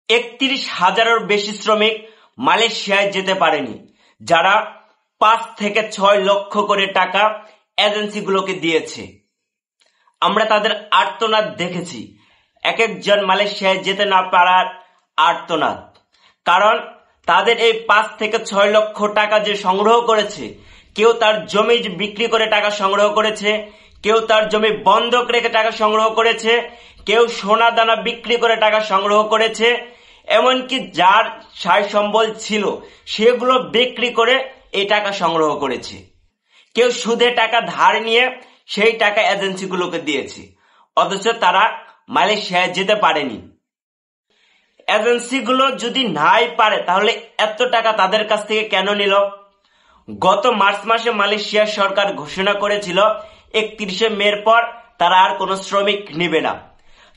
31,000-এর বেশি শ্রমিক মালয়েশিয়ায় যেতে পারেনি, যারা 5 থেকে 6 লক্ষ করে টাকা এজেন্সিগুলোকে দিয়েছে। আমরা তাদের আর্তনাদ দেখেছি, এক একজন মালয়েশিয়ায় যেতে না পারার আর্তনাদ। কারণ তাদের এই 5 থেকে 6 লক্ষ টাকা যে সংগ্রহ করেছে, কেউ তার জমি বিক্রি করে টাকা সংগ্রহ করেছে, কেউ তার জমি বন্ধক রেখে টাকা সংগ্রহ করেছে, কেউ সোনা দানা বিক্রি করে টাকা সংগ্রহ করেছে, এমনকি যার সাই সম্বল ছিল সেগুলো বিক্রি করে এই টাকা সংগ্রহ করেছে। কেউ সুদে টাকা ধার নিয়ে সেই টাকা এজেন্সিগুলোকে দিয়েছে, অথচ তারা মালয়েশিয়ায় যেতে পারেনি। এজেন্সিগুলো যদি নাই পারে তাহলে এত টাকা তাদের কাছ থেকে কেন নিল? গত মার্চ মাসে মালয়েশিয়া সরকার ঘোষণা করেছিল 31শে মের পর তারা আর কোনো শ্রমিক নেবে না।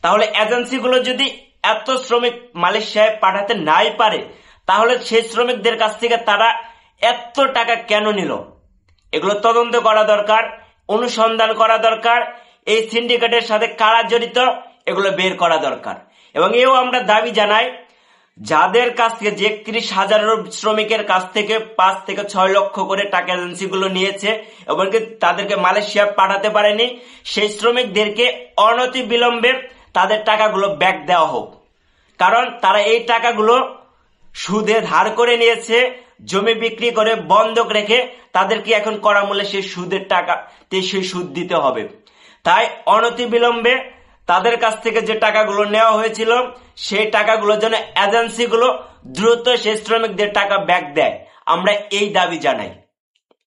তাহলে এজেন্সিগুলো যদি এত শ্রমিক মালয়েশিয়ায় পাঠাতে নাই পারে, তাহলে সেই শ্রমিকদের কাছ থেকে তারা এত টাকা কেন নিল? এগুলো তদন্ত করা দরকার, অনুসন্ধান করা দরকার। এই সিন্ডিকেটের সাথে কারা জড়িত এগুলো বের করা দরকার। এবং এও আমরা দাবি জানাই, যাদের কাছ থেকে যে 31,000 শ্রমিকের কাছ থেকে 5 থেকে 6 লক্ষ করে টাকা এজেন্সিগুলো নিয়েছে এবং তাদেরকে মালয়েশিয়া পাঠাতে পারেনি, সেই শ্রমিকদেরকে অনতি বিলম্বে তাদের টাকাগুলো ব্যাক দেওয়া হোক। কারণ তারা এই টাকাগুলো সুদে ধার করে নিয়েছে, জমি বিক্রি করে বন্ধক রেখে তাদেরকে এখন কড়া মূল্যে সেই সুদের টাকা সেই সুদ দিতে হবে। তাই অনতি বিলম্বে তাদের কাছ থেকে যে টাকাগুলো নেওয়া হয়েছিল সেই টাকাগুলো যেন এজেন্সিগুলো দ্রুত সেই শ্রমিকদের টাকা ব্যাক দেয়, আমরা এই দাবি জানাই।